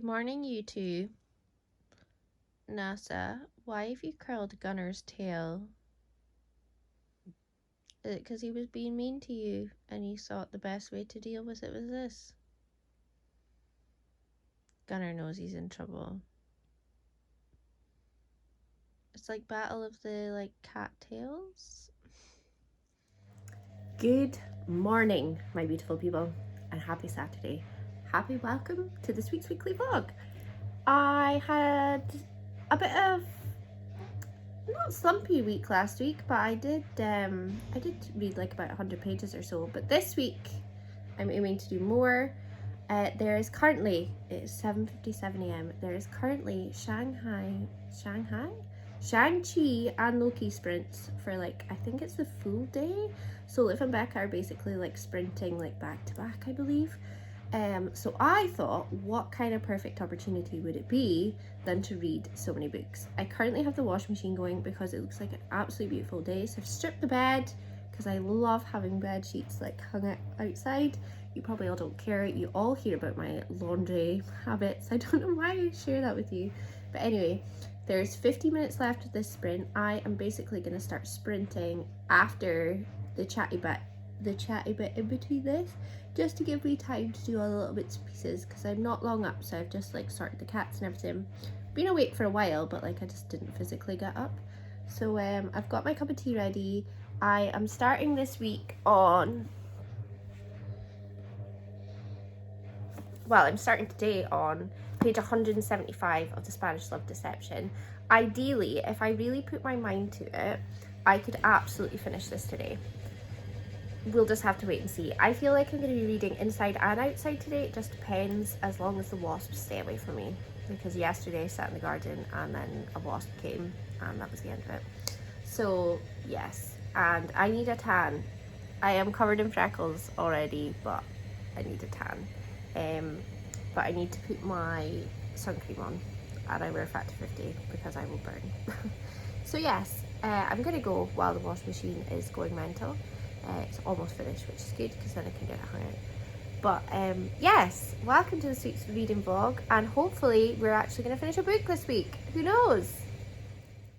morning, you two. NASA, why have you curled Gunner's tail? Is it because he was being mean to you and you thought the best way to deal with it was this? Gunner knows he's in trouble. It's like Battle of the, cattails? Good morning, my beautiful people, and happy Saturday. Happy welcome to this week's weekly vlog. I had a bit of not slumpy week last week, but I did read like about 100 pages or so. But this week I'm aiming to do more. There is currently, it's 7:57 a.m. There is currently Shang-Chi and Loki sprints for I think it's the full day. So Liv and Becca are basically sprinting back to back, I believe. So I thought, what kind of perfect opportunity would it be than to read so many books? I currently have the washing machine going because it looks like an absolutely beautiful day. So I've stripped the bed because I love having bed sheets hung out outside. You probably all don't care. You all hear about my laundry habits. I don't know why I share that with you. But anyway, there's 50 minutes left of this sprint. I am basically going to start sprinting after the chatty bit in between this, just to give me time to do all the little bits and pieces, because I'm not long up. So I've just sorted the cats and everything. Been awake for a while, but I just didn't physically get up. So I've got my cup of tea ready. I am starting this week on, well, I'm starting today on page 175 of the Spanish Love Deception. Ideally, if I really put my mind to it, I could absolutely finish this today. We'll just have to wait and see. I feel like I'm going to be reading inside and outside today. It just depends, as long as the wasps stay away from me. Because yesterday I sat in the garden and then a wasp came and that was the end of it. So yes, and I need a tan. I am covered in freckles already, but I need a tan. But I need to put my sun cream on, and I wear Factor 50 because I will burn. So yes, I'm going to go while the washing machine is going mental. It's almost finished, which is good because then I can get it hung out. But yes, welcome to this week's reading vlog, and hopefully we're actually going to finish a book this week. Who knows?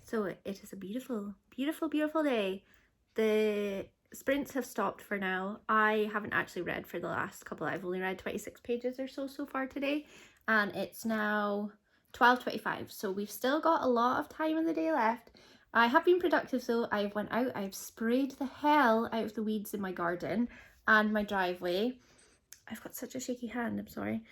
So it is a beautiful, beautiful, beautiful day. The sprints have stopped for now. I haven't actually read for the last couple. I've only read 26 pages or so far today, and it's now 12:25. So we've still got a lot of time in the day left. I have been productive though. I've went out, I've sprayed the hell out of the weeds in my garden and my driveway. I've got such a shaky hand, I'm sorry.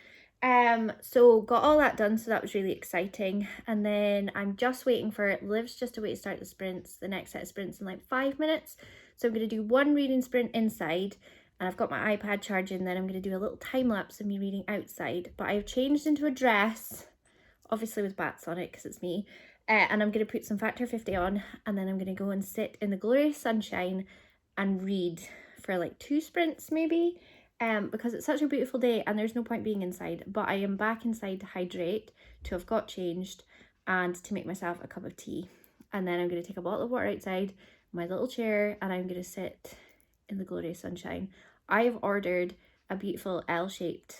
So got all that done, so that was really exciting. And then I'm just waiting for Liv's just away to start the sprints, the next set of sprints in 5 minutes. So I'm going to do one reading sprint inside, and I've got my iPad charging. Then I'm going to do a little time lapse of me reading outside. But I've changed into a dress, obviously with bats on it because it's me. And I'm going to put some Factor 50 on, and then I'm going to go and sit in the glorious sunshine and read for 2 sprints maybe. Because it's such a beautiful day and there's no point being inside. But I am back inside to hydrate, to have got changed, and to make myself a cup of tea. And then I'm going to take a bottle of water outside, my little chair, and I'm going to sit in the glorious sunshine. I've ordered a beautiful L-shaped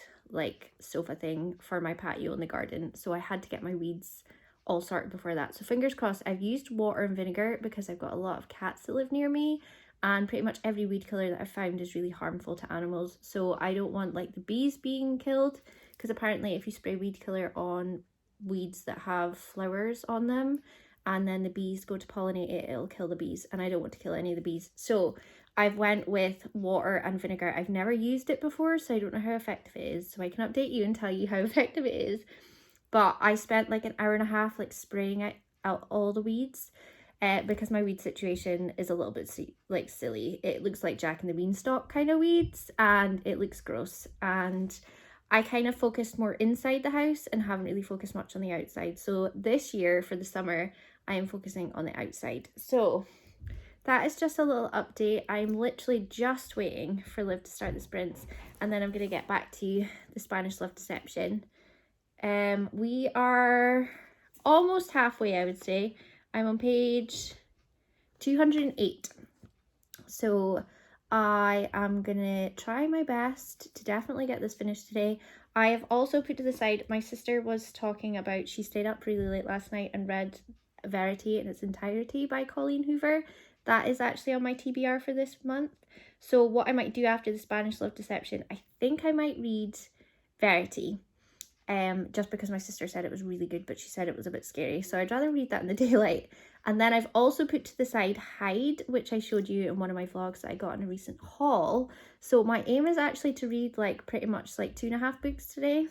sofa thing for my patio in the garden, so I had to get my weeds all sorted before that. So fingers crossed. I've used water and vinegar because I've got a lot of cats that live near me, and pretty much every weed killer that I've found is really harmful to animals. So I don't want the bees being killed, because apparently if you spray weed killer on weeds that have flowers on them and then the bees go to pollinate it, it'll kill the bees, and I don't want to kill any of the bees. So I've went with water and vinegar. I've never used it before, so I don't know how effective it is, so I can update you and tell you how effective it is. But I spent an hour and a half spraying out all the weeds, because my weed situation is a little bit silly. It looks like Jack and the Beanstalk kind of weeds, and it looks gross. And I kind of focused more inside the house and haven't really focused much on the outside. So this year for the summer, I am focusing on the outside. So that is just a little update. I'm literally just waiting for Liv to start the sprints, and then I'm going to get back to the Spanish Love Deception. We are almost halfway, I would say. I'm on page 208. So I am gonna try my best to definitely get this finished today. I have also put to the side, my sister was talking about, she stayed up really late last night and read Verity in its entirety by Colleen Hoover. That is actually on my TBR for this month. So what I might do after the Spanish Love Deception, I think I might read Verity. Just because my sister said it was really good, but she said it was a bit scary. So I'd rather read that in the daylight. And then I've also put to the side Hide, which I showed you in one of my vlogs that I got in a recent haul. So my aim is actually to read like pretty much like 2.5 books today.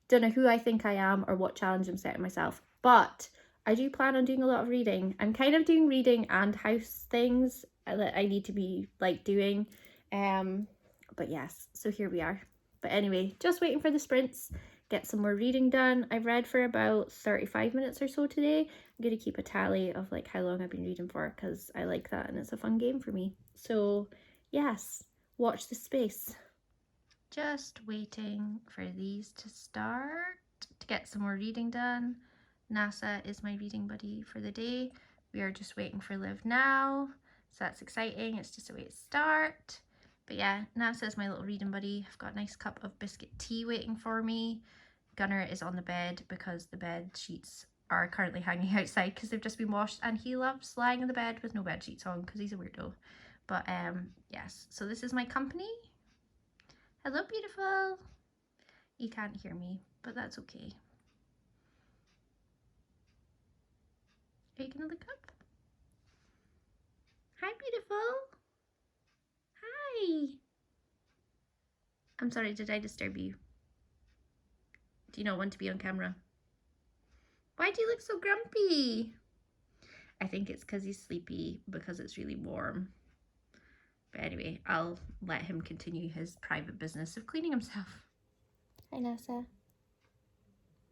Don't know who I think I am or what challenge I'm setting myself, but I do plan on doing a lot of reading. I'm kind of doing reading and house things that I need to be like doing. But yes, so here we are. But anyway, just waiting for the sprints, get some more reading done. I've read for about 35 minutes or so today. I'm going to keep a tally of like how long I've been reading for because I like that and it's a fun game for me. So yes, watch this space. Just waiting for these to start to get some more reading done. NASA is my reading buddy for the day. We are just waiting for Live now, so that's exciting. It's just a way to start. But yeah, NASA is my little reading buddy. I've got a nice cup of biscuit tea waiting for me. Gunnar is on the bed because the bed sheets are currently hanging outside because they've just been washed, and he loves lying in the bed with no bed sheets on because he's a weirdo. But yes, so this is my company. Hello, beautiful. You can't hear me, but that's okay. Are you gonna look up? Hi, beautiful. Hi. I'm sorry, did I disturb you? Do you not want to be on camera? Why do you look so grumpy? I think it's because he's sleepy because it's really warm. But anyway, I'll let him continue his private business of cleaning himself. Hi, NASA.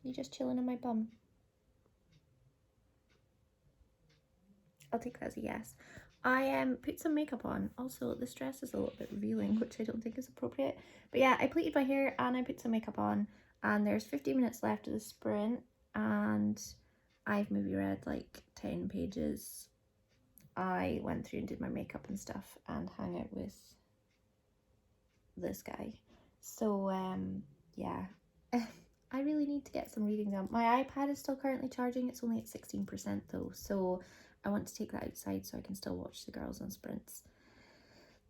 You just chilling on my bum? I'll take that as a yes. I put some makeup on. Also, this dress is a little bit revealing, which I don't think is appropriate. But yeah, I pleated my hair and I put some makeup on. And there's 15 minutes left of the sprint. And I've maybe read like 10 pages. I went through and did my makeup and stuff and hung out with this guy. So yeah, I really need to get some reading done. My iPad is still currently charging. It's only at 16% though, so I want to take that outside so I can still watch the girls on sprints.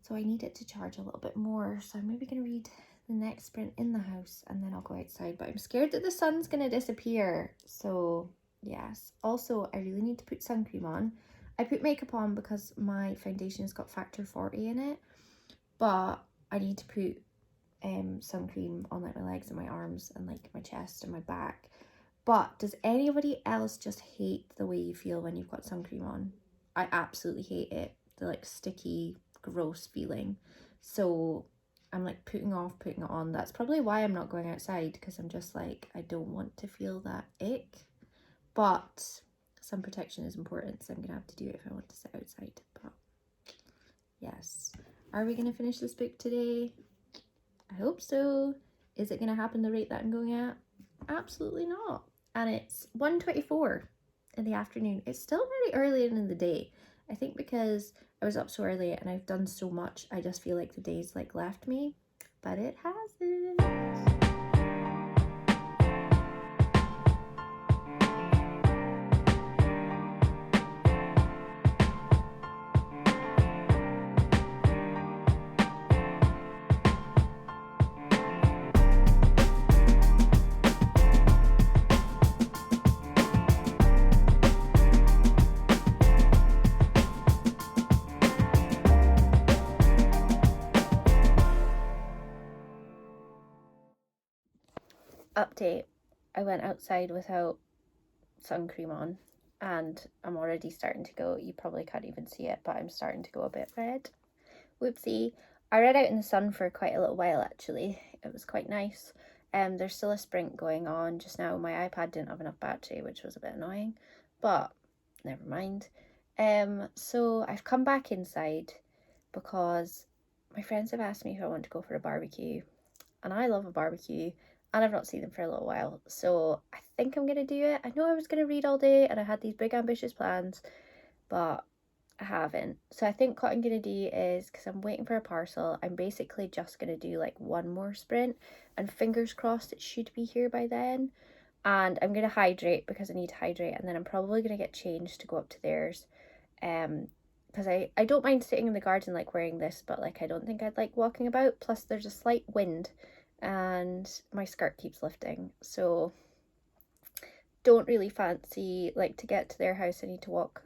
So I need it to charge a little bit more, so I'm maybe going to read the next sprint in the house and then I'll go outside, but I'm scared that the sun's going to disappear. So yes, also I really need to put sun cream on. I put makeup on because my foundation has got factor 40 in it, but I need to put sun cream on like my legs and my arms and like my chest and my back. But does anybody else just hate the way you feel when you've got sun cream on? I absolutely hate it. The like sticky, gross feeling. So I'm like putting it on. That's probably why I'm not going outside, because I'm just like, I don't want to feel that ick. But sun protection is important, so I'm gonna have to do it if I want to sit outside. But yes. Are we gonna finish this book today? I hope so. Is it gonna happen the rate that I'm going at? Absolutely not. And it's 1:24 in the afternoon. It's still very early in the day. I think because I was up so early and I've done so much, I just feel like the day's like left me, but it hasn't. Update. I went outside without sun cream on and I'm already starting to go, you probably can't even see it, but I'm starting to go a bit red. Whoopsie. I read out in the sun for quite a little while actually. It was quite nice. There's still a sprint going on just now. My iPad didn't have enough battery, which was a bit annoying, but never mind. So I've come back inside because my friends have asked me if I want to go for a barbecue, and I love a barbecue and I've not seen them for a little while, so I think I'm gonna do it. I know I was gonna read all day and I had these big ambitious plans, but I haven't. So I think what I'm going to do is, because I'm waiting for a parcel, I'm basically just going to do like one more sprint, and fingers crossed it should be here by then. And I'm going to hydrate because I need to hydrate, and then I'm probably going to get changed to go up to theirs. Because I don't mind sitting in the garden like wearing this, but like I don't think I'd like walking about. Plus there's a slight wind and my skirt keeps lifting. So don't really fancy, like, to get to their house I need to walk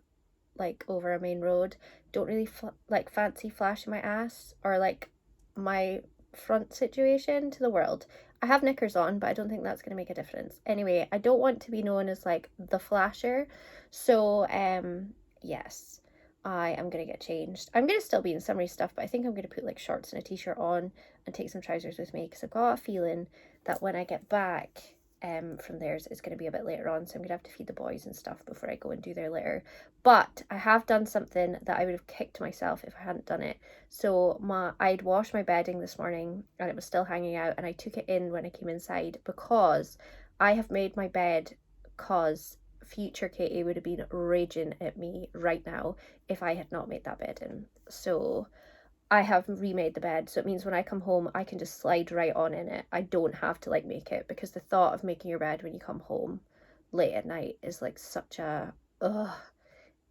like over a main road. Don't really like fancy flashing my ass or like my front situation to the world. I have knickers on, but I don't think that's going to make a difference. Anyway, I don't want to be known as like the flasher. So yes, I am going to get changed. I'm going to still be in summery stuff, but I think I'm going to put like shorts and a t-shirt on and take some trousers with me, because I've got a feeling that when I get back from theirs, it's going to be a bit later on, so I'm going to have to feed the boys and stuff before I go and do their litter. But I have done something that I would have kicked myself if I hadn't done it. So I'd washed my bedding this morning and it was still hanging out, and I took it in when I came inside because I have made my bed, because future Katie would have been raging at me right now if I had not made that bed in. So I have remade the bed, so it means when I come home I can just slide right on in it. I don't have to like make it, because the thought of making your bed when you come home late at night is like such a ugh.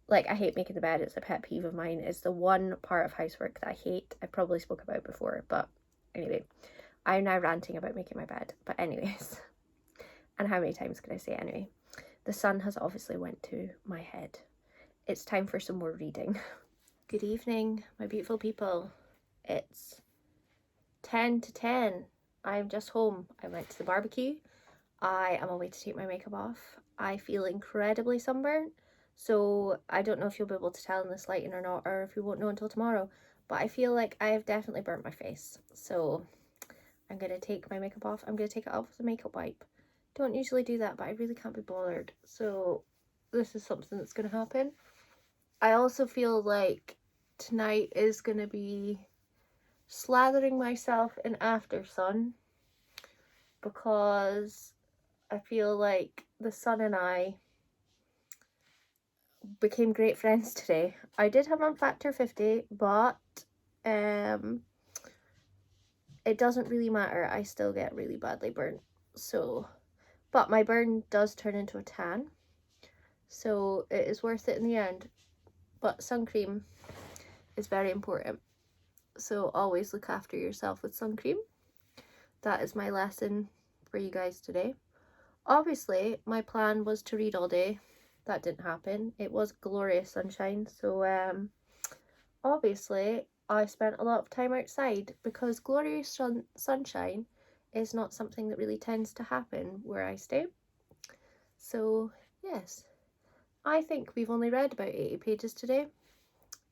Like, I hate making the bed. It's a pet peeve of mine. It's the one part of housework that I hate. I probably spoke about before, but anyway, I'm now ranting about making my bed. But anyways, and how many times can I say anyway? The sun has obviously went to my head. It's time for some more reading. Good evening, my beautiful people. It's 10 to 10. I'm just home. I went to the barbecue. I am away to take my makeup off. I feel incredibly sunburnt, so I don't know if you'll be able to tell in this lighting or not, or if you won't know until tomorrow, but I feel like I have definitely burnt my face. So I'm going to take my makeup off. I'm going to take it off with a makeup wipe. Don't usually do that, but I really can't be bothered. So this is something that's going to happen. I also feel like tonight is going to be slathering myself in after sun, because I feel like the sun and I became great friends today. I did have on factor 50, but it doesn't really matter. I still get really badly burnt. So, but my burn does turn into a tan, so it is worth it in the end. But sun cream is very important, so always look after yourself with sun cream. That is my lesson for you guys today. Obviously, my plan was to read all day. That didn't happen. It was glorious sunshine, so obviously I spent a lot of time outside, because glorious sunshine is not something that really tends to happen where I stay. So yes, I think we've only read about 80 pages today.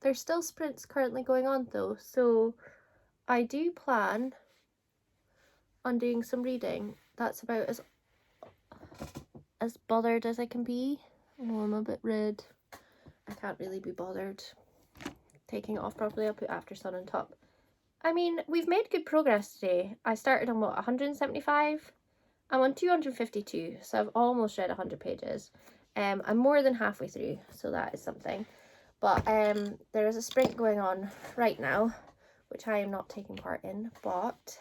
There's still sprints currently going on though, so I do plan on doing some reading. That's about as bothered as I can be. Oh, I'm a bit red. I can't really be bothered taking it off properly. I'll put after sun on top. I mean, we've made good progress today. I started on what, 175? I'm on 252, so I've almost read 100 pages. I'm more than halfway through, so that is something. But there is a sprint going on right now, which I am not taking part in, but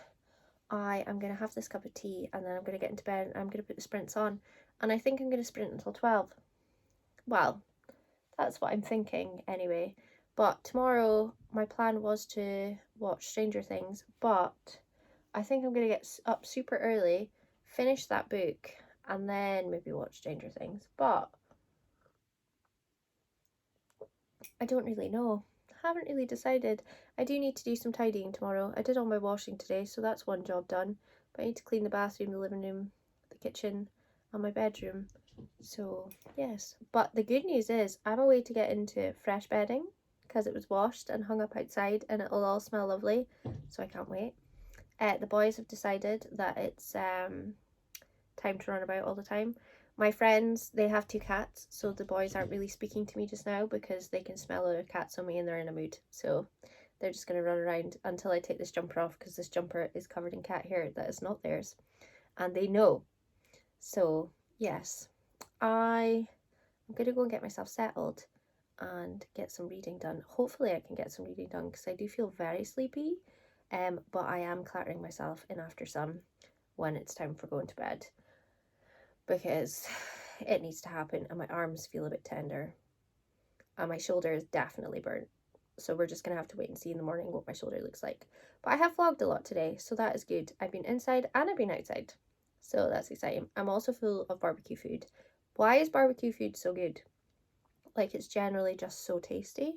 I am going to have this cup of tea, and then I'm going to get into bed and I'm going to put the sprints on. And I think I'm going to sprint until 12. Well, that's what I'm thinking anyway. But tomorrow, my plan was to watch Stranger Things, but I think I'm going to get up super early, finish that book, and then maybe watch Stranger Things. But I don't really know. I haven't really decided. I do need to do some tidying tomorrow. I did all my washing today, so that's one job done. But I need to clean the bathroom, the living room, the kitchen, and my bedroom. So yes, but the good news is I'm away to get into fresh bedding, because it was washed and hung up outside, and it'll all smell lovely, so I can't wait. The boys have decided that it's time to run about all the time. My friends, they have 2 cats, so the boys aren't really speaking to me just now because they can smell other cats on me and they're in a mood. So they're just going to run around until I take this jumper off, because this jumper is covered in cat hair that is not theirs. And they know. So yes, I'm going to go and get myself settled. and get some reading done. Hopefully I can get some reading done because I do feel very sleepy, but I am clattering myself in after sun when it's time for going to bed because it needs to happen, and my arms feel a bit tender and my shoulder is definitely burnt. So we're just going to have to wait and see in the morning what my shoulder looks like. But I have vlogged a lot today, so that is good. I've been inside and I've been outside, so that's exciting. I'm also full of barbecue food. Why is barbecue food so good? Like, it's generally just so tasty.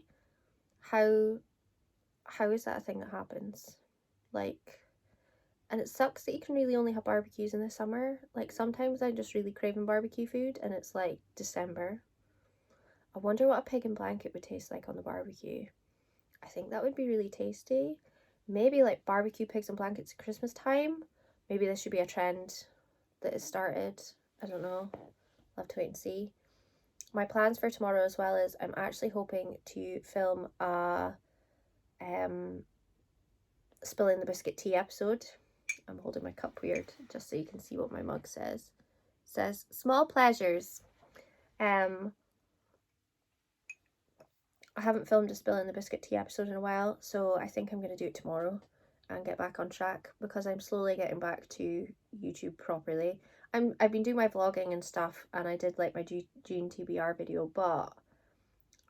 How is that a thing that happens? Like, and it sucks that you can really only have barbecues in the summer. Like, sometimes I'm just really craving barbecue food and it's like December. I wonder what a pig in blanket would taste like on the barbecue. I think that would be really tasty. Maybe like barbecue pigs and blankets at Christmas time. Maybe this should be a trend that has started. I don't know. I'll have to wait and see. My plans for tomorrow as well is I'm actually hoping to film a spilling the biscuit tea episode. I'm holding my cup weird just so you can see what my mug says. It says small pleasures. I haven't filmed a spilling the biscuit tea episode in a while, so I think I'm going to do it tomorrow and get back on track because I'm slowly getting back to YouTube properly. I've been doing my vlogging and stuff, and I did like my June TBR video, but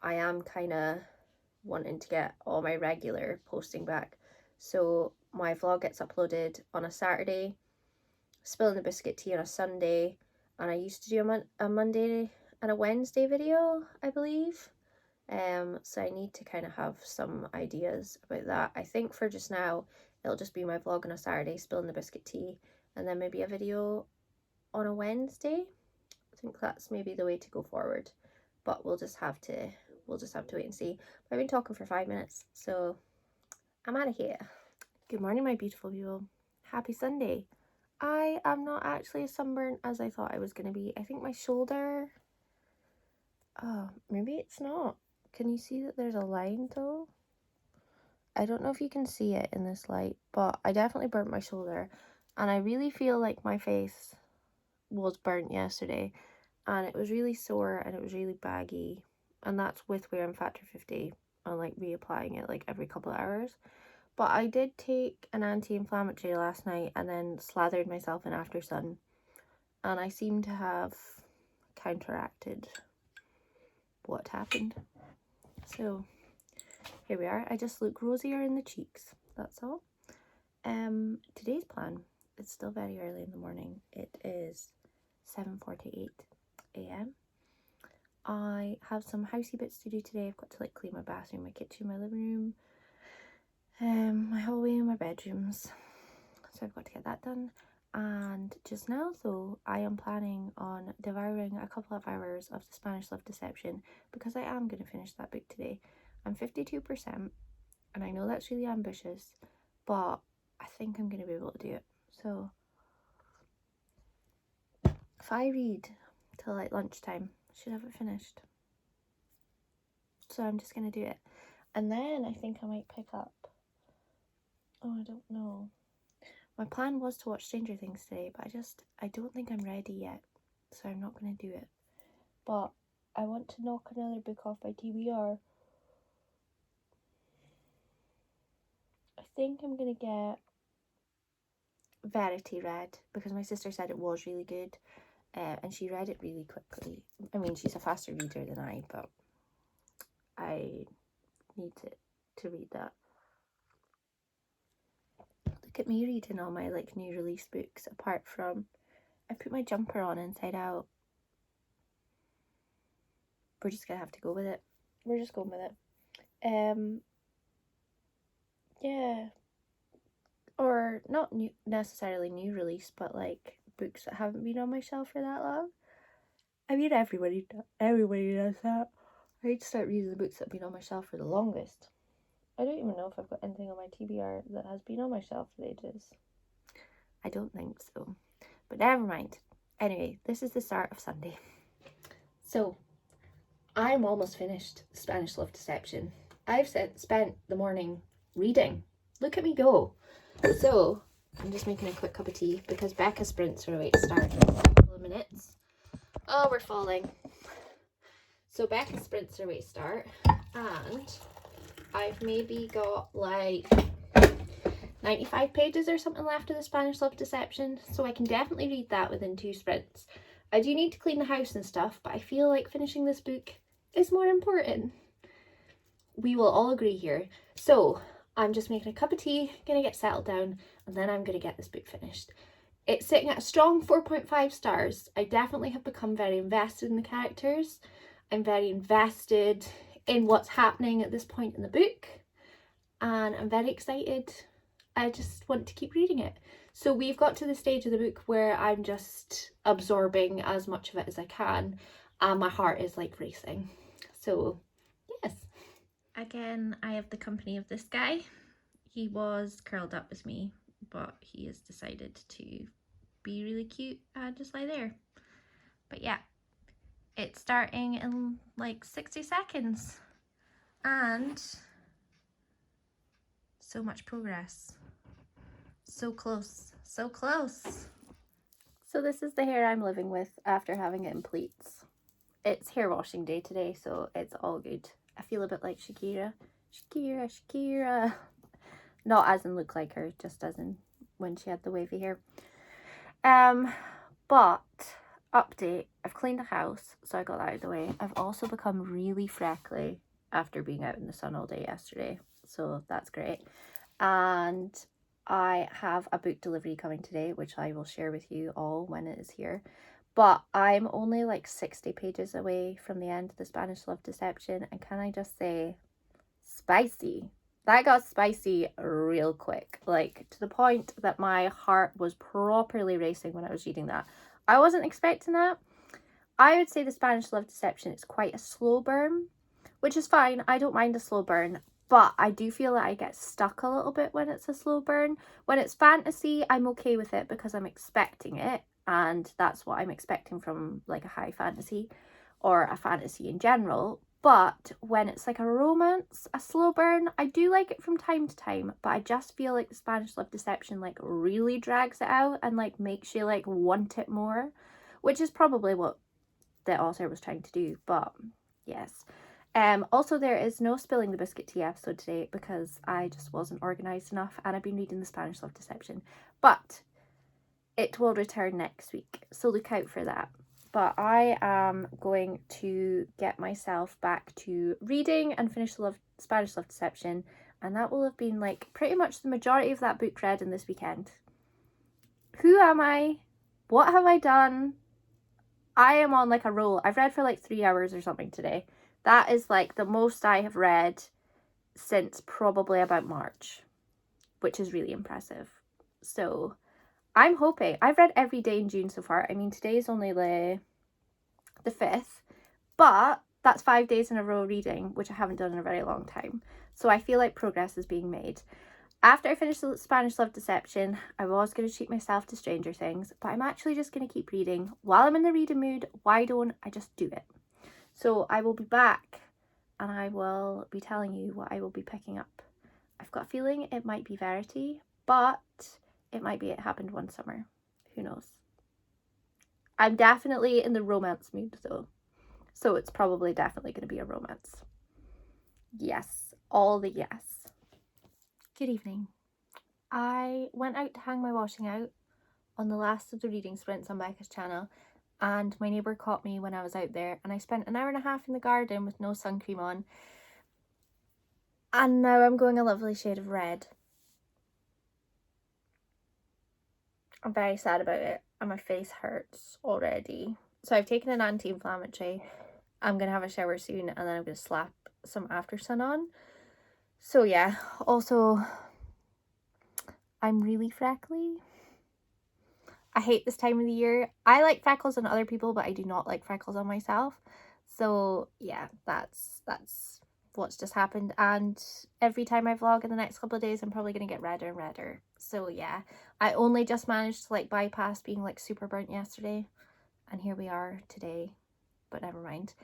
I am kind of wanting to get all my regular posting back. So my vlog gets uploaded on a Saturday, spilling the biscuit tea on a Sunday, and I used to do a Monday and a Wednesday video, I believe. So I need to kind of have some ideas about that. I think for just now, it'll just be my vlog on a Saturday, spilling the biscuit tea, and then maybe a video on a Wednesday. I think that's maybe the way to go forward, but we'll just have to wait and see. But I've been talking for 5 minutes, so I'm out of here. Good morning, my beautiful people. Happy Sunday. I am not actually as sunburnt as I thought I was going to be. I think my shoulder, maybe it's not. Can you see that there's a line though? I don't know if you can see it in this light, but I definitely burnt my shoulder, and I really feel like my face was burnt yesterday, and it was really sore and it was really baggy, and that's with wearing Factor 50 and like reapplying it like every couple of hours. But I did take an anti-inflammatory last night and then slathered myself in after sun, and I seem to have counteracted what happened. So here we are. I just look rosier in the cheeks, that's all. Today's plan, it's still very early in the morning. It is 7:48 a.m. I have some housey bits to do today. I've got to like clean my bathroom, my kitchen, my living room, my hallway and my bedrooms. So I've got to get that done. And just now though, I am planning on devouring a couple of hours of the Spanish Love Deception because I am going to finish that book today. I'm 52%, and I know that's really ambitious, but I think I'm going to be able to do it. So if I read till like lunchtime, I should have it finished. So I'm just going to do it. And then I think I might pick up, I don't know. My plan was to watch Stranger Things today, but I don't think I'm ready yet, so I'm not going to do it. But I want to knock another book off by TBR. I think I'm going to get Verity read because my sister said it was really good, and she read it really quickly. I mean, she's a faster reader than I, but I need to read that. Look at me reading all my like new release books, apart from I put my jumper on inside out. We're just gonna have to go with it. We're just going with it. Yeah, or not new, necessarily new release, but like books that haven't been on my shelf for that long. I mean, everybody does that. I need to start reading the books that have been on my shelf for the longest. I don't even know if I've got anything on my TBR that has been on my shelf for ages. I don't think so, but never mind. Anyway, this is the start of Sunday. So, I'm almost finished Spanish Love Deception. I've spent the morning reading. Look at me go. So, I'm just making a quick cup of tea because Becca's sprints are away to start in a couple of minutes. Oh, we're falling. So Becca's sprints her way start, and I've maybe got like 95 pages or something left of the Spanish Love Deception, so I can definitely read that within 2 sprints. I do need to clean the house and stuff, but I feel like finishing this book is more important. We will all agree here. So I'm just making a cup of tea, gonna get settled down, and then I'm gonna get this book finished. It's sitting at a strong 4.5 stars. I definitely have become very invested in the characters. I'm very invested in what's happening at this point in the book, and I'm very excited. I just want to keep reading it. So we've got to the stage of the book where I'm just absorbing as much of it as I can, and my heart is like racing. So yes. Again, I have the company of this guy. He was curled up with me, but he has decided to be really cute and just lie there. But yeah, it's starting in like 60 seconds, and so much progress. So close, so close. So this is the hair I'm living with after having it in pleats. It's hair washing day today, so it's all good. I feel a bit like Shakira. Shakira. Not as in look like her, just as in when she had the wavy hair. But update, I've cleaned the house, so I got that out of the way. I've also become really freckly after being out in the sun all day yesterday, so that's great. And I have a book delivery coming today, which I will share with you all when it is here. But I'm only like 60 pages away from the end of the Spanish Love Deception, and can I just say, spicy. That got spicy real quick, like to the point that my heart was properly racing when I was reading that. I wasn't expecting that. I would say the Spanish Love Deception is quite a slow burn, which is fine. I don't mind a slow burn, but I do feel that I get stuck a little bit when it's a slow burn. When it's fantasy, I'm okay with it because I'm expecting it, and that's what I'm expecting from like a high fantasy or a fantasy in general. But when it's like a romance, a slow burn, I do like it from time to time, but I just feel like the Spanish Love Deception like really drags it out and like makes you like want it more, which is probably what the author was trying to do. But yes. Also, there is no spilling the biscuit tea episode today because I just wasn't organised enough, and I've been reading the Spanish Love Deception, but it will return next week, so look out for that. But I am going to get myself back to reading and finish the Spanish Love Deception, and that will have been like pretty much the majority of that book read in this weekend. Who am I? What have I done? I am on like a roll. I've read for like 3 hours or something today. That is like the most I have read since probably about March, which is really impressive. So I'm hoping. I've read every day in June so far. I mean, today is only the 5th, but that's 5 days in a row reading, which I haven't done in a very long time. So I feel like progress is being made. After I finish the Spanish Love Deception, I was going to treat myself to Stranger Things, but I'm actually just going to keep reading. While I'm in the reading mood, why don't I just do it? So I will be back and I will be telling you what I will be picking up. I've got a feeling it might be Verity, but it might be It Happened One Summer. Who knows? I'm definitely in the romance mood though, so it's probably definitely going to be a romance. Yes, all the yes. Good evening. I went out to hang my washing out on the last of the reading sprints on Becca's channel, and my neighbour caught me when I was out there, and I spent an hour and a half in the garden with no sun cream on, and now I'm going a lovely shade of red. I'm very sad about it, and my face hurts already. So I've taken an anti-inflammatory. I'm going to have a shower soon, and then I'm going to slap some after sun on. So yeah, also, I'm really freckly. I hate this time of the year. I like freckles on other people, but I do not like freckles on myself. So yeah, that's what's just happened. And every time I vlog in the next couple of days, I'm probably going to get redder and redder. So yeah, I only just managed to like bypass being like super burnt yesterday, and here we are today, but never mind.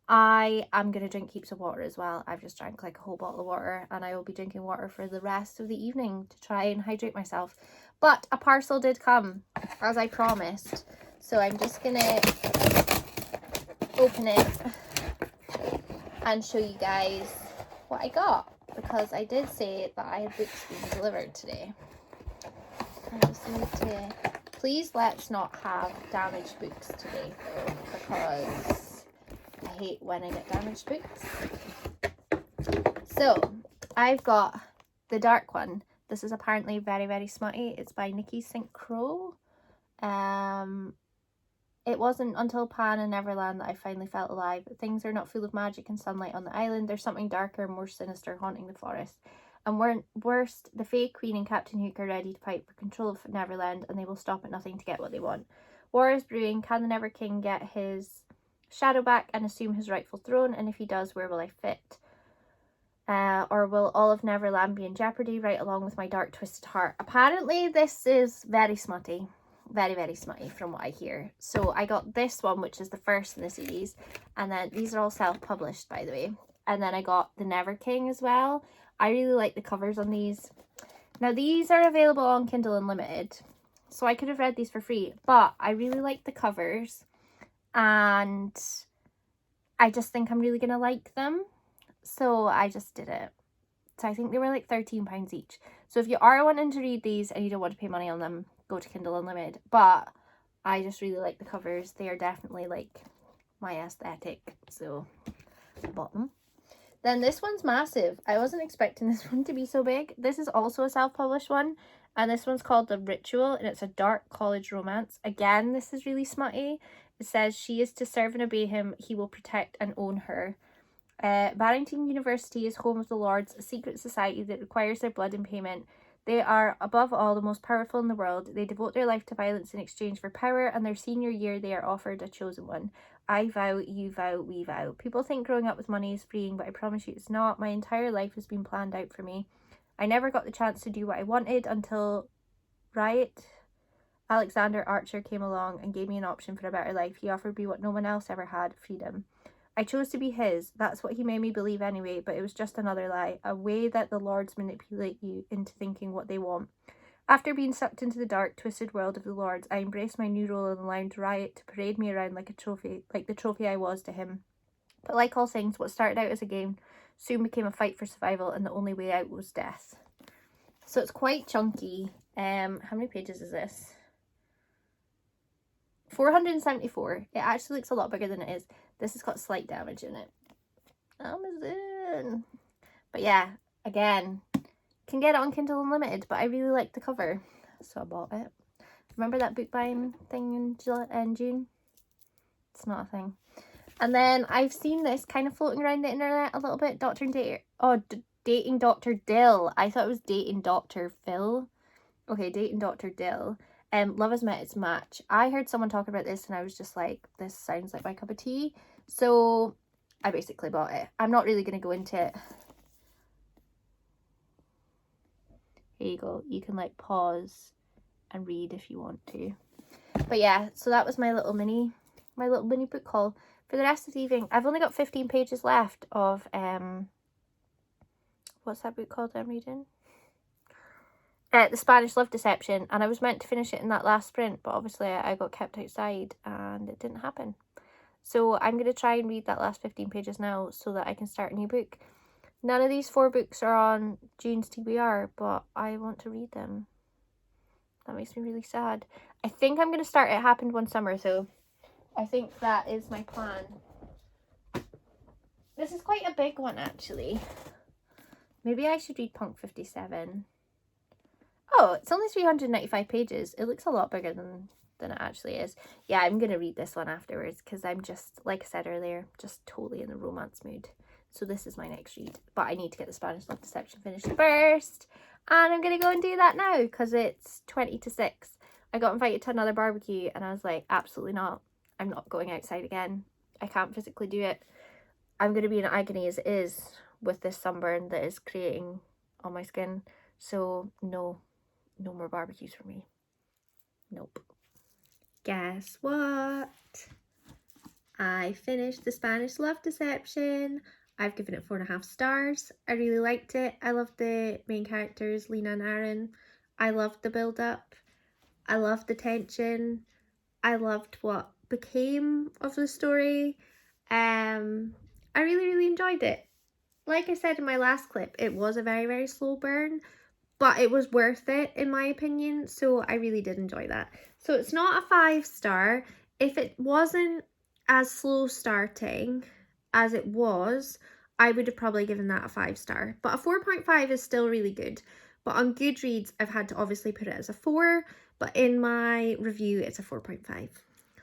I am going to drink heaps of water as well. I've just drank like a whole bottle of water, and I will be drinking water for the rest of the evening to try and hydrate myself. But a parcel did come, as I promised. So I'm just going to open it. and show you guys what I got, because I did say that I had books being delivered today. I just need to, please let's not have damaged books today though, because I hate when I get damaged books. So I've got the dark one. This is apparently very, very smutty. It's by Nikki St. Crow. It wasn't until Pan and Neverland that I finally felt alive. Things are not full of magic and sunlight on the island. There's something darker, more sinister haunting the forest. And worst, the Fae Queen and Captain Hook are ready to fight for control of Neverland, and they will stop at nothing to get what they want. War is brewing. Can the Never King get his shadow back and assume his rightful throne? And if he does, where will I fit? Or will all of Neverland be in jeopardy right along with my dark twisted heart? Apparently this is very smutty. Very, very smutty from what I hear. So I got this one, which is the first in the series, and then these are all self-published, by the way. And then I got the Never King as well. I really like the covers on these. Now these are available on Kindle Unlimited, so I could have read these for free, but I really like the covers and I just think I'm really gonna like them, so I just did it. So I think they were like £13 each. So if you are wanting to read these and you don't want to pay money on them, go to Kindle Unlimited. But I just really like the covers. They are definitely like my aesthetic. So I bought them. Then this one's massive. I wasn't expecting this one to be so big. This is also a self-published one. And this one's called The Ritual. And it's a dark college romance. Again, this is really smutty. It says, she is to serve and obey him. He will protect and own her. Barrington University is home of the Lords, a secret society that requires their blood in payment. They are, above all, the most powerful in the world. They devote their life to violence in exchange for power, and their senior year they are offered a chosen one. I vow, you vow, we vow. People think growing up with money is freeing, but I promise you it's not. My entire life has been planned out for me. I never got the chance to do what I wanted until Alexander Archer came along and gave me an option for a better life. He offered me what no one else ever had, freedom. I chose to be his. That's what he made me believe anyway, but it was just another lie. A way that the Lords manipulate you into thinking what they want. After being sucked into the dark, twisted world of the Lords, I embraced my new role and allowed Riot to parade me around like a trophy, like the trophy I was to him. But like all things, what started out as a game soon became a fight for survival, and the only way out was death. So it's quite chunky. How many pages is this? 474. It actually looks a lot bigger than it is. This has got slight damage in it. Amazon. But yeah, again, can get it on Kindle Unlimited, but I really like the cover, so I bought it. Remember that book buying thing in June? It's not a thing. And then I've seen this kind of floating around the internet a little bit. Dating Dr. Dill. I thought it was Dating Dr. Phil. Okay, Dating Dr. Dill. Love Has Met Its Match. I heard someone talk about this and I was just like, this sounds like my cup of tea. So I basically bought it. I'm not really going to go into it. Here you go. You can like pause and read if you want to. But yeah, so that was my little mini book haul. For the rest of the evening, I've only got 15 pages left of what's that book called I'm reading? The Spanish Love Deception, and I was meant to finish it in that last sprint, but obviously I got kept outside and it didn't happen. So I'm going to try and read that last 15 pages now so that I can start a new book. None of these 4 books are on June's TBR, but I want to read them. That makes me really sad. I think I'm going to start It Happened One Summer, though. I think that is my plan. This is quite a big one, actually. Maybe I should read Punk 57. Oh, it's only 395 pages. It looks a lot bigger than it actually is. Yeah, I'm going to read this one afterwards because I'm just, like I said earlier, just totally in the romance mood. So this is my next read. But I need to get the Spanish Love Deception finished first. And I'm going to go and do that now because it's 20 to 6. I got invited to another barbecue and I was like, absolutely not. I'm not going outside again. I can't physically do it. I'm going to be in agony as it is with this sunburn that is creating on my skin. So no more barbecues for me. Nope. Guess what? I finished the Spanish Love Deception. I've given it 4.5 stars. I really liked it. I loved the main characters, Lena and Aaron. I loved the build-up. I loved the tension. I loved what became of the story. I really, really enjoyed it. Like I said in my last clip, it was a very, very slow burn, but it was worth it in my opinion, so I really did enjoy that. So it's not a 5-star. If it wasn't as slow starting as it was, I would have probably given that a 5-star, but a 4.5 is still really good. But on Goodreads, I've had to obviously put it as a 4, but in my review, it's a 4.5.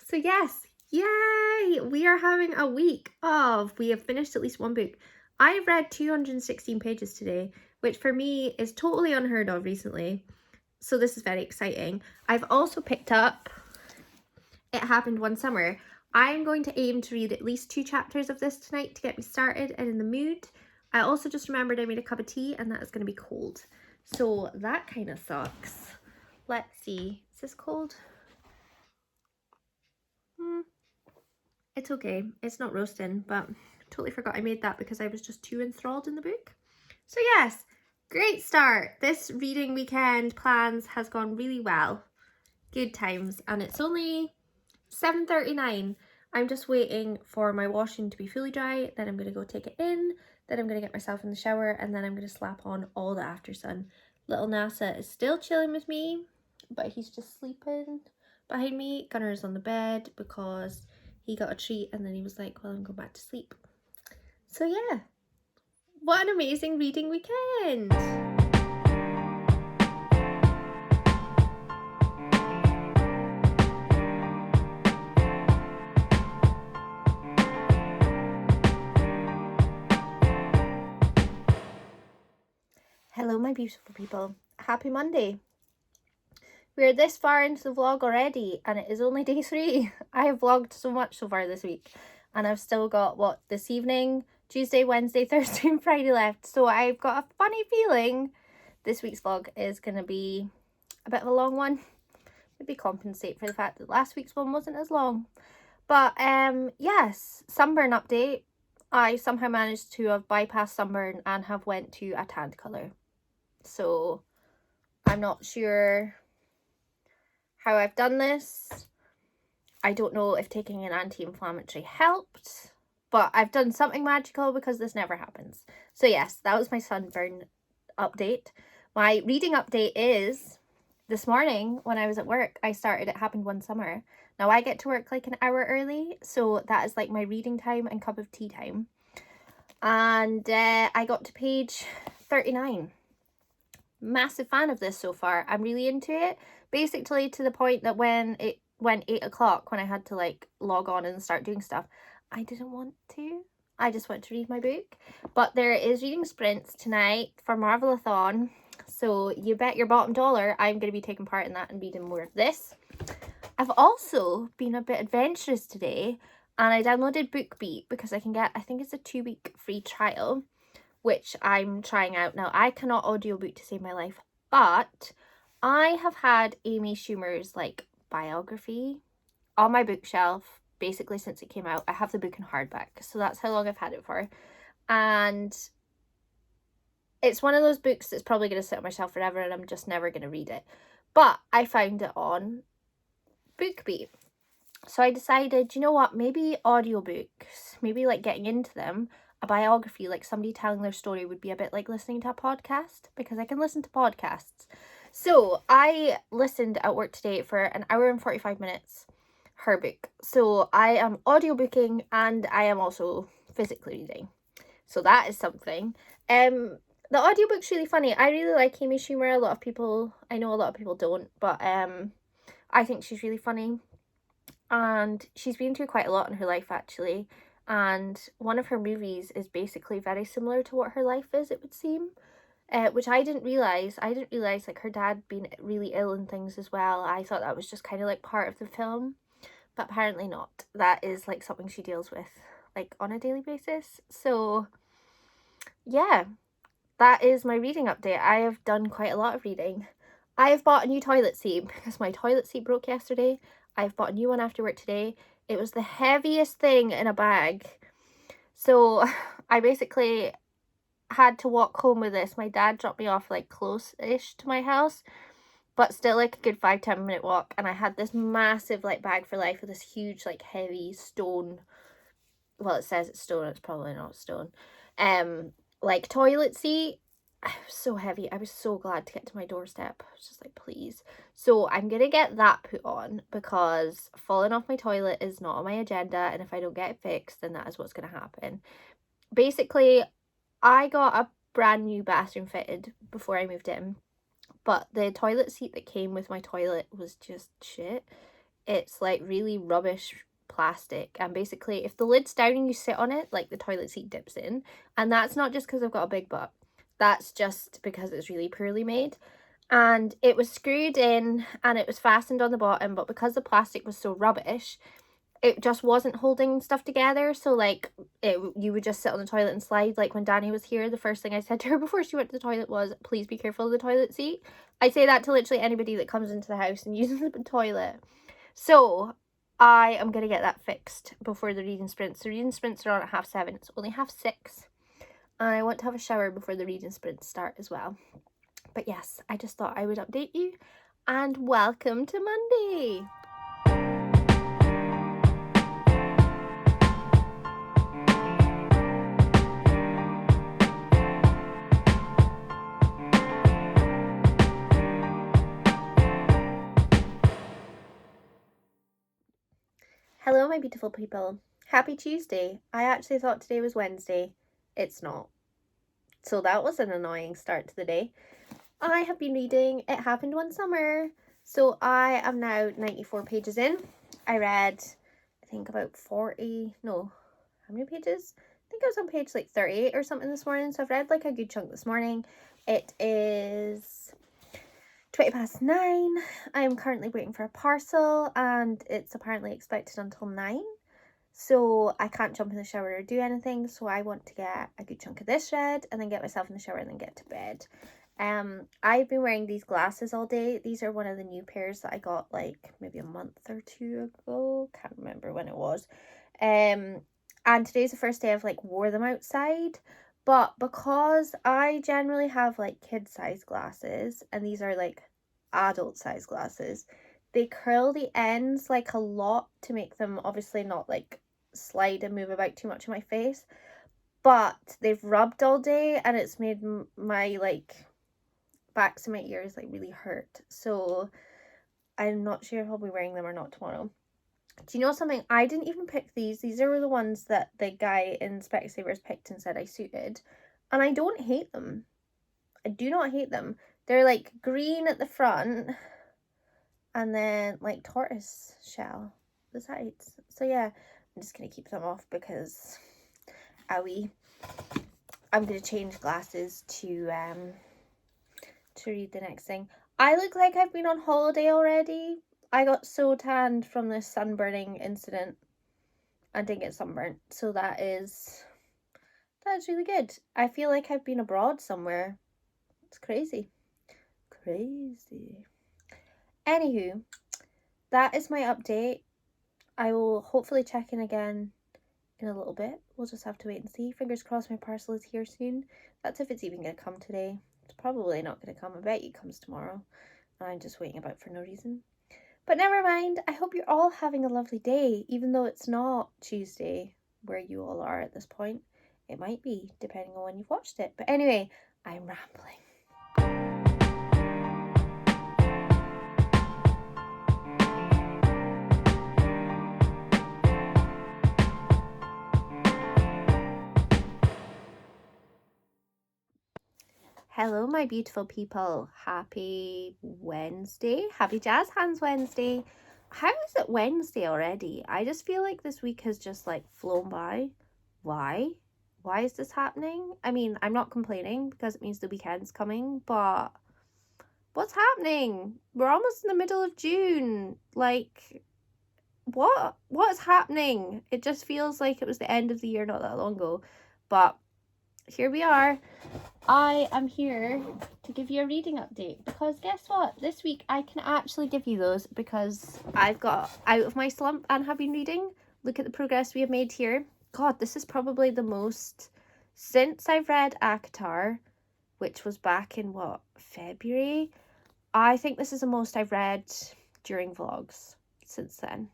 So yes, yay! We are having a week of, we have finished at least one book. I have read 216 pages today, which for me is totally unheard of recently. So this is very exciting. I've also picked up It Happened One Summer. I'm going to aim to read at least 2 chapters of this tonight to get me started and in the mood. I also just remembered I made a cup of tea and that is going to be cold. So that kind of sucks. Let's see. Is this cold? It's okay. It's not roasting, but totally forgot I made that because I was just too enthralled in the book. So yes, great start. This reading weekend plans has gone really well. Good times. And it's only 7:39. I'm just waiting for my washing to be fully dry. Then I'm going to go take it in. Then I'm going to get myself in the shower. And then I'm going to slap on all the after sun. Little NASA is still chilling with me, but he's just sleeping behind me. Gunner's on the bed because he got a treat and then he was like, well, I'm going back to sleep. So yeah, what an amazing reading weekend. Hello, my beautiful people. Happy Monday. We're this far into the vlog already and it is only day 3. I have vlogged so much so far this week and I've still got, this evening, Tuesday, Wednesday, Thursday and Friday left. So I've got a funny feeling this week's vlog is going to be a bit of a long one. Maybe compensate for the fact that last week's one wasn't as long. But yes, sunburn update. I somehow managed to have bypassed sunburn and have went to a tanned colour. So I'm not sure how I've done this. I don't know if taking an anti-inflammatory helped, but I've done something magical because this never happens. So yes, that was my sunburn update. My reading update is this morning when I was at work, I started It Happened One Summer. Now I get to work like an hour early, so that is like my reading time and cup of tea time. And I got to page 39. Massive fan of this so far. I'm really into it. Basically to the point that when it went 8 o'clock, when I had to like log on and start doing stuff, I didn't want to. I just want to read my book. But there is reading sprints tonight for Marvelathon. So you bet your bottom dollar I'm going to be taking part in that and reading more of this. I've also been a bit adventurous today and I downloaded BookBeat because I can get, I think it's a 2-week free trial, which I'm trying out now. I cannot audiobook to save my life, but I have had Amy Schumer's like biography on my bookshelf basically since it came out. I have the book in hardback, so that's how long I've had it for. And it's one of those books that's probably going to sit on my shelf forever and I'm just never going to read it. But I found it on BookBeat. So I decided, you know what, maybe audiobooks, maybe like getting into them, a biography, like somebody telling their story would be a bit like listening to a podcast because I can listen to podcasts. So I listened at work today for an hour and 45 minutes, her book. So I am audiobooking and I am also physically reading. So that is something. The audiobook's really funny. I really like Amy Schumer. I know a lot of people don't, but I think she's really funny. And she's been through quite a lot in her life actually. And one of her movies is basically very similar to what her life is, it would seem. Which I didn't realise. I didn't realise like her dad being really ill and things as well. I thought that was just kind of like part of the film. But apparently not. That is like something she deals with like on a daily basis. So yeah, that is my reading update. I have done quite a lot of reading. I have bought a new toilet seat because my toilet seat broke yesterday. I've bought a new one after work today. It was the heaviest thing in a bag. So I basically had to walk home with this. My dad dropped me off like close-ish to my house, but still like a good 5-10 minute walk. And I had this massive like bag for life with this huge like heavy stone well, it says it's stone, it's probably not stone, like toilet seat. It was so heavy. I was so glad to get to my doorstep. I was just like, please. So I'm gonna get that put on because falling off my toilet is not on my agenda, and if I don't get it fixed, then that is what's gonna happen. Basically, I got a brand new bathroom fitted before I moved in, but the toilet seat that came with my toilet was just shit. It's like really rubbish plastic, and basically if the lid's down and you sit on it, like the toilet seat dips in, and that's not just because I've got a big butt, that's just because it's really poorly made. And it was screwed in and it was fastened on the bottom, but because the plastic was so rubbish, it just wasn't holding stuff together. So like you would just sit on the toilet and slide. Like when Danny was here, the first thing I said to her before she went to the toilet was, please be careful of the toilet seat. I say that to literally anybody that comes into the house and uses the toilet. So I am going to get that fixed before the reading sprints. The reading sprints are on at 7:30. It's only 6:30. And I want to have a shower before the reading sprints start as well. But yes, I just thought I would update you. And welcome to Monday. Hello, my beautiful people. Happy Tuesday. I actually thought today was Wednesday. It's not. So that was an annoying start to the day. I have been reading It Happened One Summer. So I am now 94 pages in. I read, I think about 40, no, how many pages? I think I was on page like 38 or something this morning. So I've read like a good chunk this morning. It is 9:20. I am currently waiting for a parcel and it's apparently expected until 9. So I can't jump in the shower or do anything. So I want to get a good chunk of this read and then get myself in the shower and then get to bed. I've been wearing these glasses all day. These are one of the new pairs that I got like maybe a month or two ago. Can't remember when it was. And today's the first day I've like wore them outside. But because I generally have like kid size glasses and these are like adult size glasses, they curl the ends like a lot to make them obviously not like slide and move about too much in my face. But they've rubbed all day and it's made my like backs of my ears like really hurt. So I'm not sure if I'll be wearing them or not tomorrow. Do you know something? I didn't even pick these. These are the ones that the guy in Specsavers picked and said I suited. And I don't hate them. I do not hate them. They're like green at the front and then like tortoise shell the sides. So yeah, I'm just going to keep them off because owie. I'm going to change glasses to read the next thing. I look like I've been on holiday already. I got so tanned from this sunburning incident. I didn't get sunburnt, so that's really good. I feel like I've been abroad somewhere. It's crazy. Anywho, that is my update. I will hopefully check in again in a little bit. We'll just have to wait and see. Fingers crossed my parcel is here soon. That's if it's even going to come today. It's probably not going to come. I bet it comes tomorrow. I'm just waiting about for no reason. But never mind. I hope you're all having a lovely day, even though it's not Tuesday where you all are at this point. It might be, depending on when you've watched it. But anyway, I'm rambling. Hello, my beautiful people. Happy Wednesday. Happy Jazz Hands Wednesday. How is it Wednesday already? I just feel like this week has just like flown by. Why? Why is this happening? I mean, I'm not complaining because it means the weekend's coming, but what's happening? We're almost in the middle of June. Like, what is happening? It just feels like it was the end of the year not that long ago, but here we are. I am here to give you a reading update because guess what? This week I can actually give you those because I've got out of my slump and have been reading. Look at the progress we have made here. God, this is probably the most since I've read ACOTAR, which was back in February. I think this is the most I've read during vlogs since then.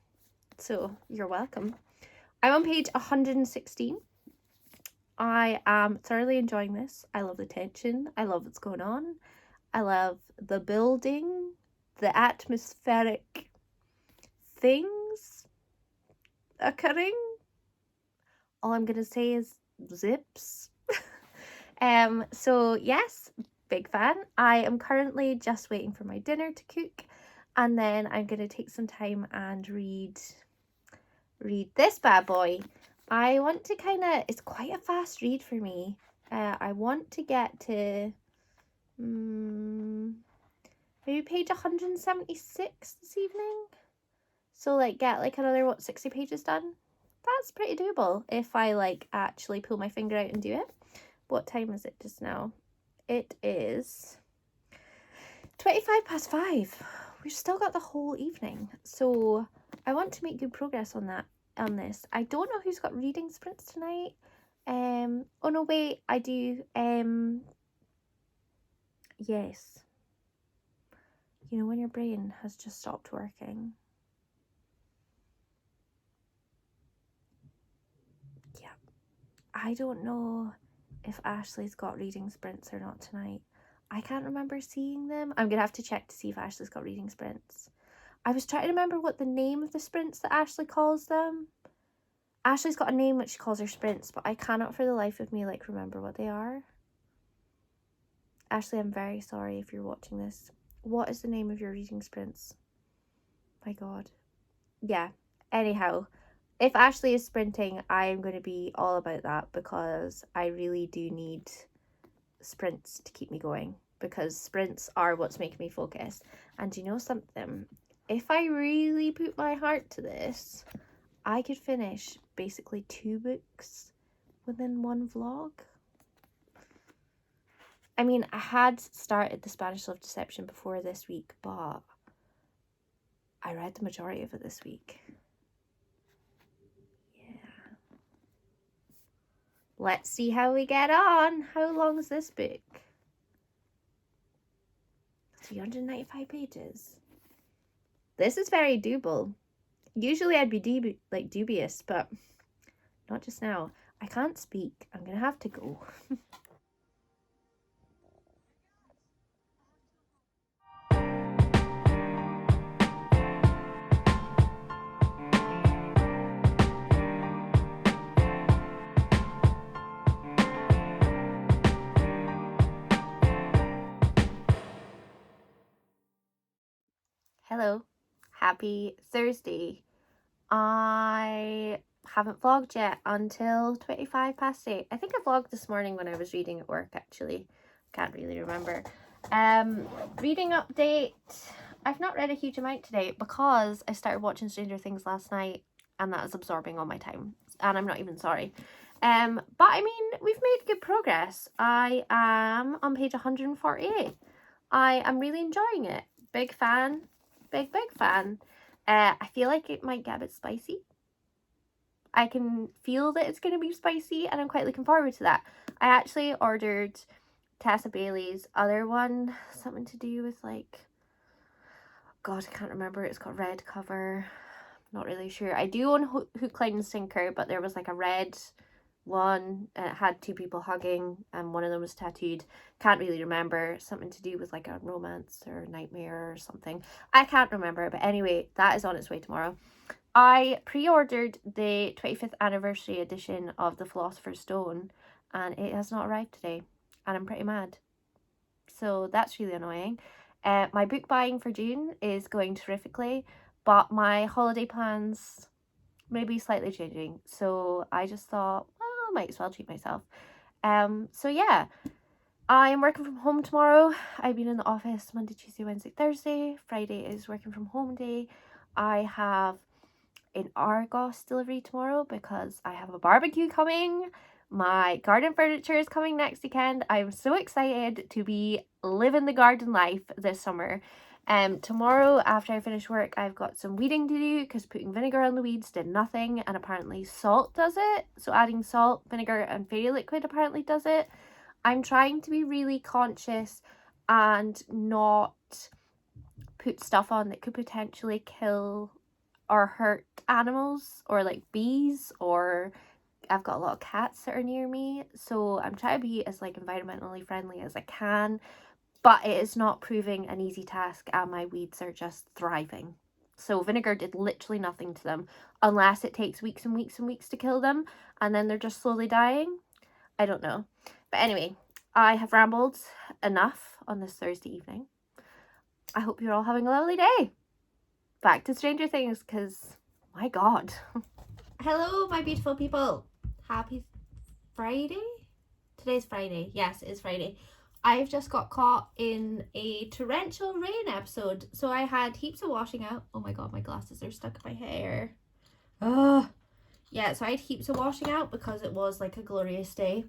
So you're welcome. I'm on page 116. I am thoroughly enjoying this. I love the tension. I love what's going on. I love the building, the atmospheric things occurring. All I'm gonna say is zips. So yes, big fan. I am currently just waiting for my dinner to cook, and then I'm gonna take some time and read this bad boy. I want to it's quite a fast read for me. I want to get to maybe page 176 this evening. So like get like another 60 pages done. That's pretty doable if I like actually pull my finger out and do it. What time is it just now? It is 5:25. We've still got the whole evening. So I want to make good progress on this. I don't know who's got reading sprints tonight. Oh no, wait, I do. Yes. You know when your brain has just stopped working. Yeah. I don't know if Ashley's got reading sprints or not tonight. I can't remember seeing them. I'm gonna have to check to see if Ashley's got reading sprints. I was trying to remember what the name of the sprints that Ashley calls them. Ashley's got a name which she calls her sprints, but I cannot for the life of me like remember what they are. Ashley, I'm very sorry if you're watching this. What is the name of your reading sprints? My God. Yeah. Anyhow, if Ashley is sprinting, I am going to be all about that because I really do need sprints to keep me going, because sprints are what's making me focus. And you know something? If I really put my heart to this, I could finish basically 2 books within one vlog. I mean, I had started The Spanish Love Deception before this week, but I read the majority of it this week. Yeah. Let's see how we get on. How long is this book? 395 pages. This is very doable. Usually I'd be dubious, but not just now. I can't speak. I'm gonna have to go. Hello. Happy Thursday. I haven't vlogged yet until 8:25. I think I vlogged this morning when I was reading at work, actually. Can't really remember. Reading update. I've not read a huge amount today because I started watching Stranger Things last night and that is absorbing all my time. And I'm not even sorry. But I mean, we've made good progress. I am on page 148. I am really enjoying it. Big fan. Big fan. I feel like it might get a bit spicy. I can feel that it's going to be spicy and I'm quite looking forward to that. I actually ordered Tessa Bailey's other one, something to do with like, God, I can't remember. It's got red cover. Not really sure. I do own Hook, Line and Sinker, but there was like a red one and it had 2 people hugging and one of them was tattooed. Can't really remember. Something to do with like a romance or nightmare or something. I can't remember, but anyway, that is on its way tomorrow. I pre-ordered the 25th anniversary edition of The Philosopher's Stone and it has not arrived today and I'm pretty mad. So that's really annoying. My book buying for June is going terrifically, but my holiday plans may be slightly changing. So I just thought, well, I might as well treat myself. So yeah, I'm working from home tomorrow. I've been in the office Monday, Tuesday, Wednesday, Thursday. Friday is working from home day. I have an Argos delivery tomorrow because I have a barbecue coming. My garden furniture is coming next weekend. I'm so excited to be living the garden life this summer. Tomorrow after I finish work, I've got some weeding to do because putting vinegar on the weeds did nothing and apparently salt does it. So adding salt, vinegar and fairy liquid apparently does it. I'm trying to be really conscious and not put stuff on that could potentially kill or hurt animals or like bees, or I've got a lot of cats that are near me, so I'm trying to be as like environmentally friendly as I can, but it is not proving an easy task, and my weeds are just thriving. So vinegar did literally nothing to them, unless it takes weeks and weeks and weeks to kill them, and then they're just slowly dying. I don't know. But anyway, I have rambled enough on this Thursday evening. I hope you're all having a lovely day. Back to Stranger Things, because my God. Hello, my beautiful people. Happy Friday? Today's Friday. Yes, it is Friday. I've just got caught in a torrential rain episode. So I had heaps of washing out. Oh my God, my glasses are stuck in my hair. Ugh. Yeah, so I had heaps of washing out because it was like a glorious day.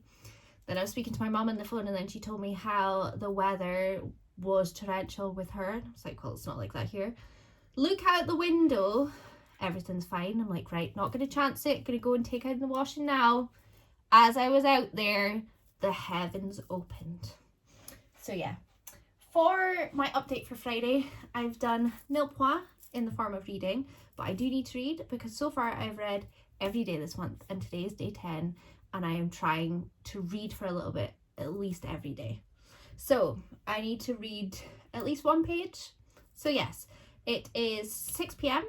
Then I was speaking to my mum on the phone, and then she told me how the weather was torrential with her. I was like, well, it's not like that here. Look out the window. Everything's fine. I'm like, right, not going to chance it. Going to go and take out the washing now. As I was out there, the heavens opened. So yeah, for my update for Friday, I've done nil point in the form of reading, but I do need to read because so far I've read every day this month, and today is day 10, and I am trying to read for a little bit, at least every day. So I need to read at least one page. So yes, it is 6 p.m.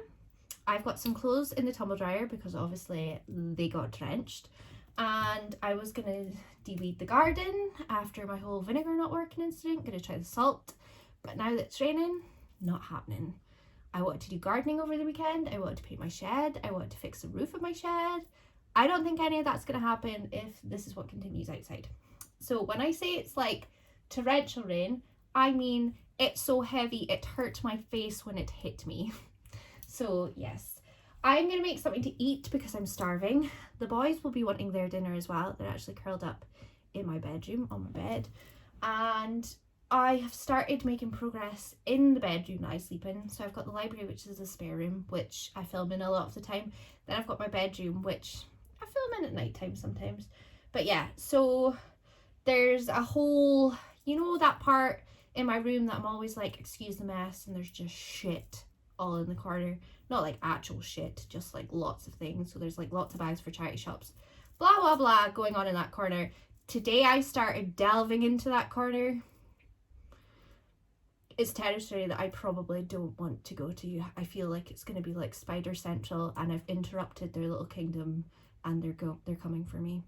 I've got some clothes in the tumble dryer because obviously they got drenched, and I was gonna de-weed the garden after my whole vinegar not working incident. Gonna try the salt, but now that it's raining, not happening. I wanted to do gardening over the weekend. I wanted to paint my shed. I wanted to fix the roof of my shed. I don't think any of that's gonna happen if this is what continues outside. So when I say it's like torrential rain, I mean it's so heavy it hurt my face when it hit me. So yes, I'm going to make something to eat because I'm starving. The boys will be wanting their dinner as well. They're actually curled up in my bedroom on my bed. And I have started making progress in the bedroom that I sleep in. So I've got the library, which is a spare room, which I film in a lot of the time. Then I've got my bedroom, which I film in at night time sometimes. But yeah, so there's a whole, you know, that part in my room that I'm always like, excuse the mess, and there's just shit all in the corner. Not like actual shit, just like lots of things. So there's like lots of bags for charity shops, blah blah blah going on in that corner. Today I started delving into that corner. It's territory that I probably don't want to go to. I feel like it's going to be like Spider Central, and I've interrupted their little kingdom, and they're coming for me.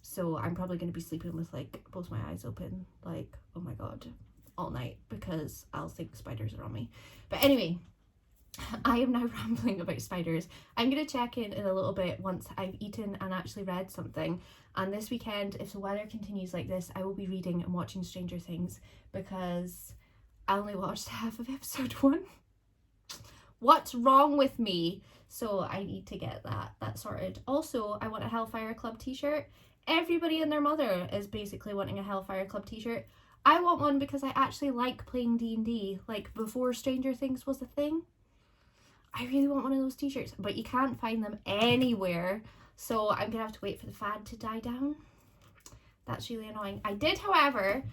So I'm probably going to be sleeping with like both my eyes open, like, oh my God, all night, because I'll think spiders are on me. But anyway, I am now rambling about spiders. I'm going to check in a little bit once I've eaten and actually read something. And this weekend, if the weather continues like this, I will be reading and watching Stranger Things because I only watched half of episode 1. What's wrong with me? So I need to get that sorted. Also, I want a Hellfire Club t-shirt. Everybody and their mother is basically wanting a Hellfire Club t-shirt. I want one because I actually like playing D&D, like before Stranger Things was a thing. I really want one of those t-shirts, but you can't find them anywhere. So I'm gonna have to wait for the fad to die down. That's really annoying. I did, however,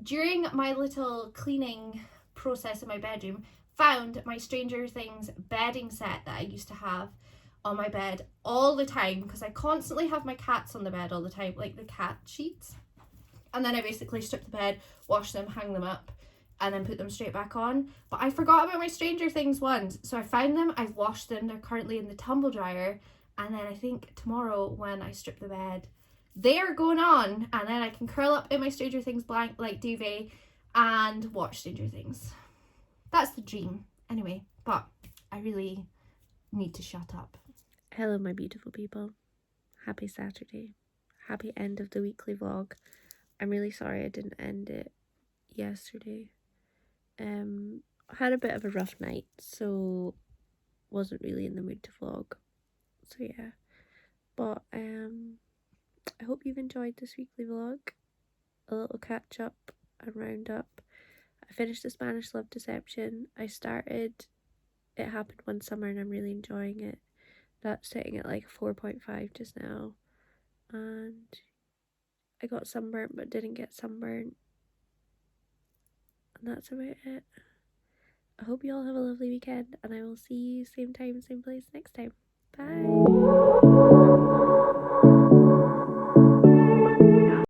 during my little cleaning process in my bedroom, found my Stranger Things bedding set that I used to have on my bed all the time because I constantly have my cats on the bed all the time, like the cat sheets. And then I basically strip the bed, wash them, hang them up, and then put them straight back on. But I forgot about my Stranger Things ones. So I found them, I've washed them, they're currently in the tumble dryer. And then I think tomorrow when I strip the bed, they are going on. And then I can curl up in my Stranger Things blanket like duvet and watch Stranger Things. That's the dream. Anyway, but I really need to shut up. Hello, my beautiful people. Happy Saturday. Happy end of the weekly vlog. I'm really sorry I didn't end it yesterday. I had a bit of a rough night, so wasn't really in the mood to vlog. So yeah, but I hope you've enjoyed this weekly vlog. A little catch up and round up. I finished the Spanish Love Deception. It happened one summer and I'm really enjoying it. That's sitting at like 4.5 just now, and I got sunburnt but didn't get sunburnt, and that's about it. I hope you all have a lovely weekend, and I will see you same time, same place next time. Bye.